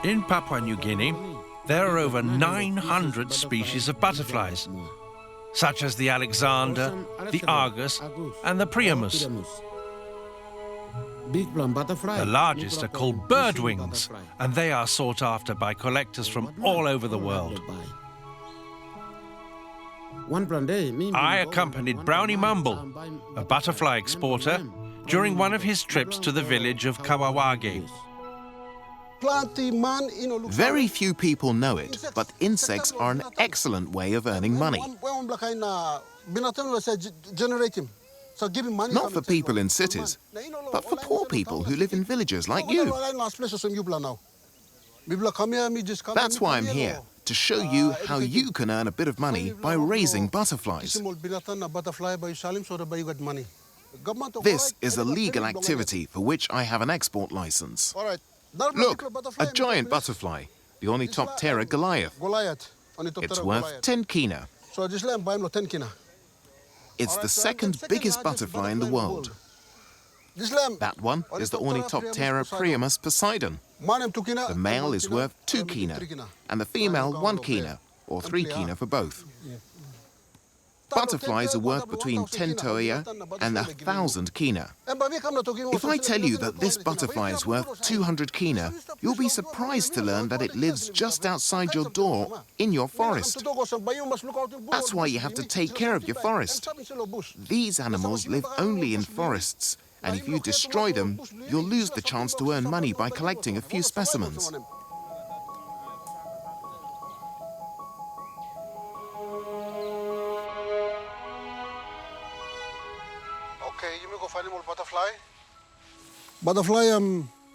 In Papua New Guinea, there are over 900 species of butterflies, such as the Alexander, the Argus, and the Priamus. The largest are called birdwings, and they are sought after by collectors from all over the world. I accompanied Brownie Mumble, a butterfly exporter, during one of his trips to the village of Kawawage. Very few people know it, but insects are an excellent way of earning money. Not for people in cities, but for poor people who live in villages like you. That's why I'm here, to show you how you can earn a bit of money by raising butterflies. This is a legal activity for which I have an export license. Look, a giant butterfly, the Ornithoptera Goliath. It's worth 10 kina. It's the second biggest butterfly in the world. That one is the Ornithoptera Priamus Poseidon. The male is worth 2 kina, and the female 1 kina, or 3 kina for both. Butterflies are worth between 10 toea and 1,000 kina. If I tell you that this butterfly is worth 200 kina, you'll be surprised to learn that it lives just outside your door in your forest. That's why you have to take care of your forest. These animals live only in forests, and if you destroy them, you'll lose the chance to earn money by collecting a few specimens.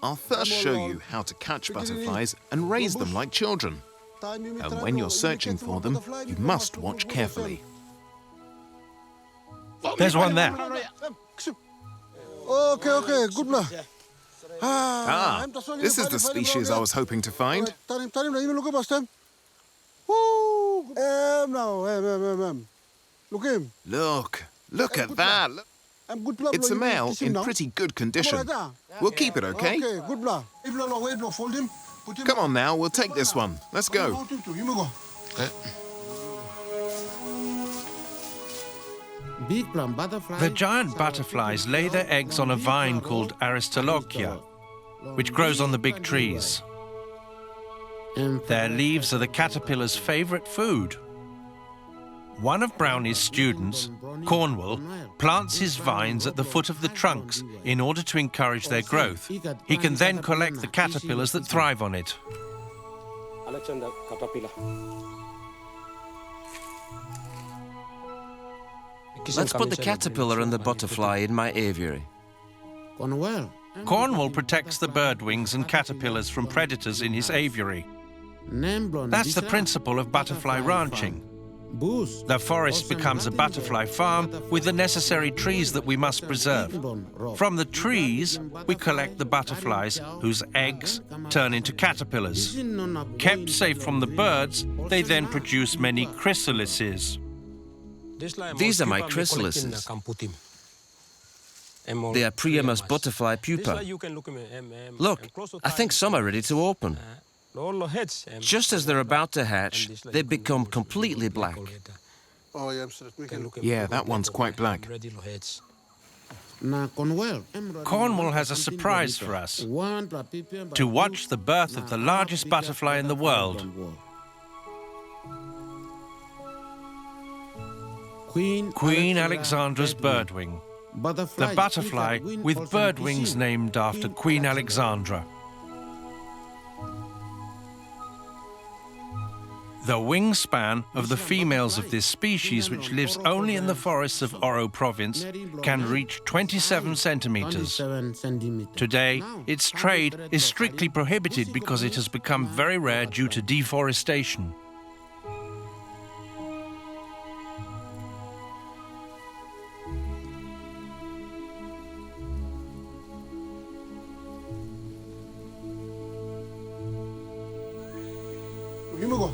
I'll first show you how to catch butterflies and raise them like children. And when you're searching for them, you must watch carefully. There's one there. Okay, good luck. Ah, this is the species I was hoping to find. Look at that. It's a male in pretty good condition. We'll keep it, okay? Come on now, we'll take this one. Let's go. The giant butterflies lay their eggs on a vine called Aristolochia, which grows on the big trees. Their leaves are the caterpillar's favorite food. One of Brownie's students, Cornwall, plants his vines at the foot of the trunks in order to encourage their growth. He can then collect the caterpillars that thrive on it. Let's put the caterpillar and the butterfly in my aviary. Cornwall protects the birdwings and caterpillars from predators in his aviary. That's the principle of butterfly ranching. The forest becomes a butterfly farm with the necessary trees that we must preserve. From the trees, we collect the butterflies whose eggs turn into caterpillars. Kept safe from the birds, they then produce many chrysalises. These are my chrysalises. They are Priamus butterfly pupa. Look, I think some are ready to open. Just as they're about to hatch, they become completely black. Yeah, that one's quite black. Cornwall has a surprise for us: to watch the birth of the largest butterfly in the world. Queen Alexandra's birdwing. The butterfly with bird wings named after Queen Alexandra. The wingspan of the females of this species, which lives only in the forests of Oro province, can reach 27 centimeters. Today, its trade is strictly prohibited because it has become very rare due to deforestation.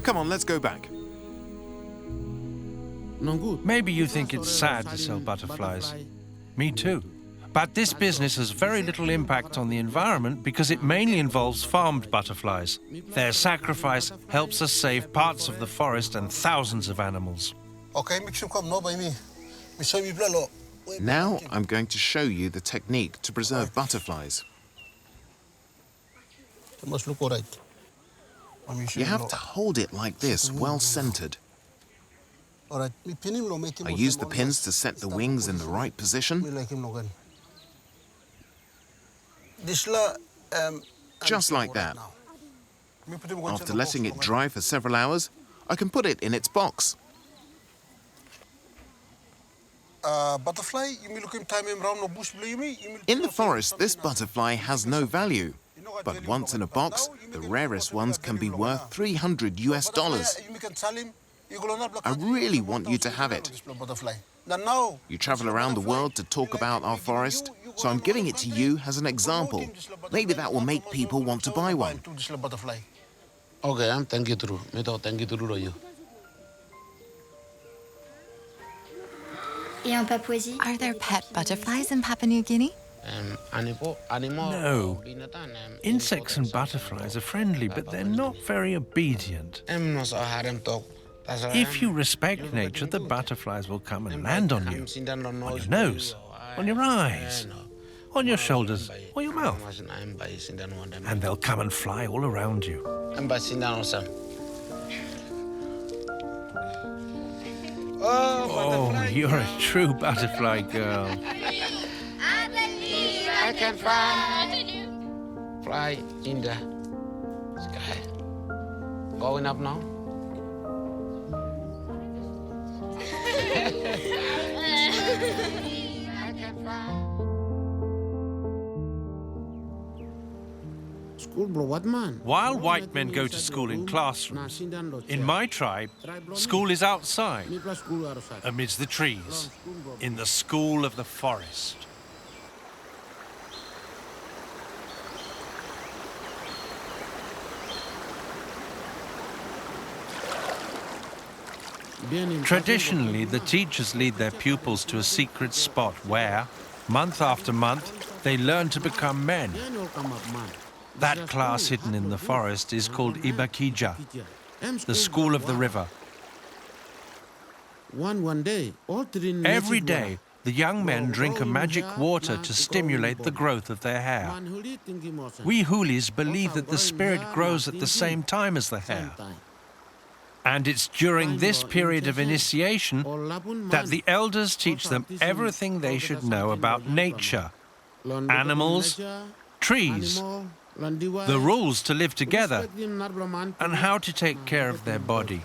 Come on, let's go back. Maybe you think it's sad to sell butterflies. Me too. But this business has very little impact on the environment because it mainly involves farmed butterflies. Their sacrifice helps us save parts of the forest and thousands of animals. Now I'm going to show you the technique to preserve butterflies. You have to hold it like this, well centered. I use the pins to set the wings in the right position. Just like that. After letting it dry for several hours, I can put it in its box. In the forest, this butterfly has no value. But once in a box, the rarest ones can be worth $300 US. I really want you to have it. You travel around the world to talk about our forest, so I'm giving it to you as an example. Maybe that will make people want to buy one. Okay, thank you, True. Thank you, True. Are there pet butterflies in Papua New Guinea? No. Insects and butterflies are friendly, but they're not very obedient. If you respect nature, the butterflies will come and land on you, on your nose, on your eyes, on your shoulders, or your mouth. And they'll come and fly all around you. Oh, you're a true butterfly girl. I can fly in the sky. Going up now. While white men go to school in classrooms, in my tribe, school is outside, amidst the trees, in the school of the forest. Traditionally, the teachers lead their pupils to a secret spot where, month after month, they learn to become men. That class hidden in the forest is called Ibakija, the school of the river. Every day, the young men drink a magic water to stimulate the growth of their hair. We Hulis believe that the spirit grows at the same time as the hair. And it's during this period of initiation that the elders teach them everything they should know about nature, animals, trees, the rules to live together, and how to take care of their body.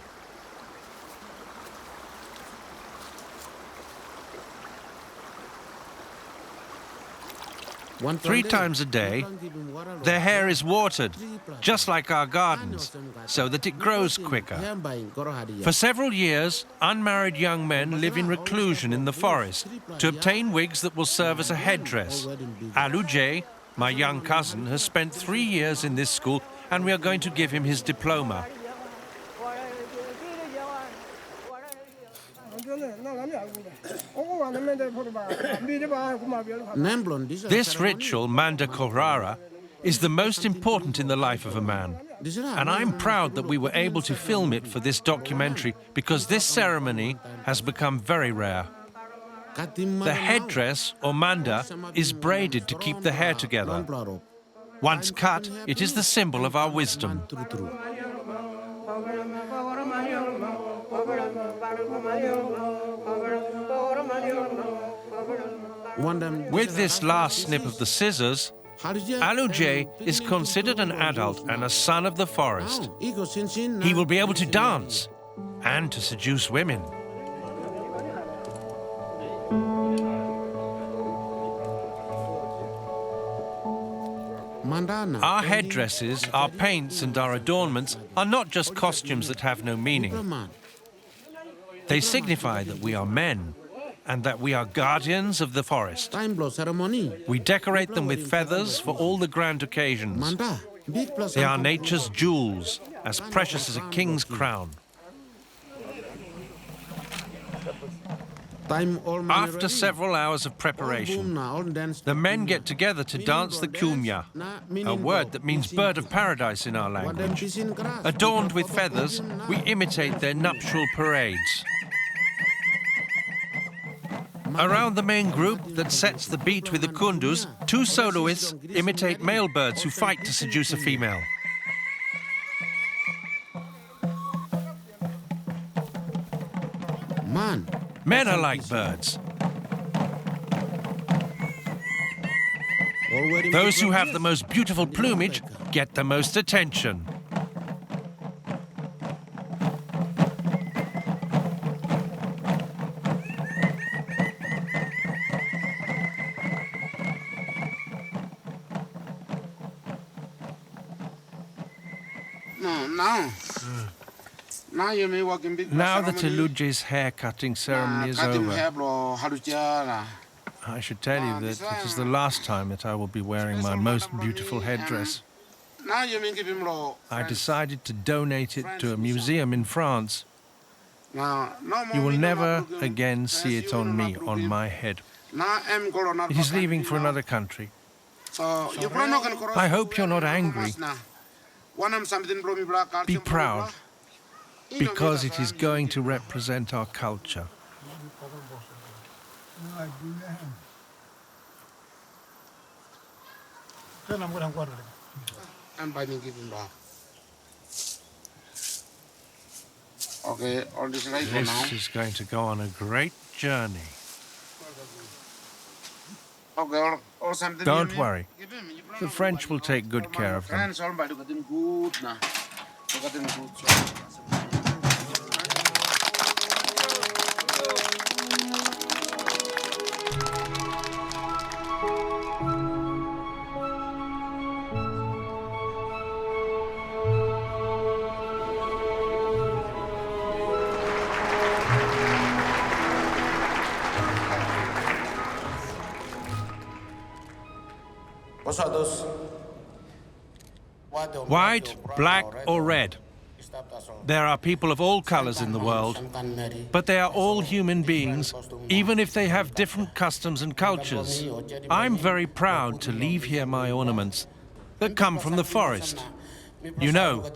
Three times a day, their hair is watered, just like our gardens, so that it grows quicker. For several years, unmarried young men live in reclusion in the forest to obtain wigs that will serve as a headdress. Aluj, my young cousin, has spent 3 years in this school, and we are going to give him his diploma. This ritual, Manda Korara, is the most important in the life of a man. And I'm proud that we were able to film it for this documentary because this ceremony has become very rare. The headdress, or manda, is braided to keep the hair together. Once cut, it is the symbol of our wisdom. With this last snip of the scissors, Aluj is considered an adult and a son of the forest. He will be able to dance and to seduce women. Our headdresses, our paints and our adornments are not just costumes that have no meaning. They signify that we are men and that we are guardians of the forest. We decorate them with feathers for all the grand occasions. They are nature's jewels, as precious as a king's crown. After several hours of preparation, the men get together to dance the kumya, a word that means bird of paradise in our language. Adorned with feathers, we imitate their nuptial parades. Around the main group that sets the beat with the kundus, two soloists imitate male birds who fight to seduce a female. Men are like birds. Those who have the most beautiful plumage get the most attention. Now that Eluje's hair-cutting ceremony is over, I should tell you that it is the last time that I will be wearing my most beautiful headdress. I decided to donate it to a museum in France. You will never again see it on me, on my head. It is leaving for another country. I hope you're not angry. Be proud, because it is going to represent our culture. This is going to go on a great journey. Don't worry. The French will take good care of them. White, black or red. There are people of all colors in the world, but they are all human beings, even if they have different customs and cultures. I'm very proud to leave here my ornaments that come from the forest. You know,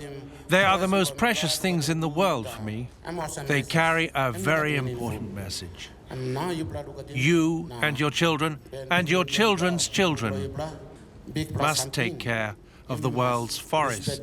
they are the most precious things in the world for me. They carry a very important message. You and your children and your children's children must take care of the world's forests.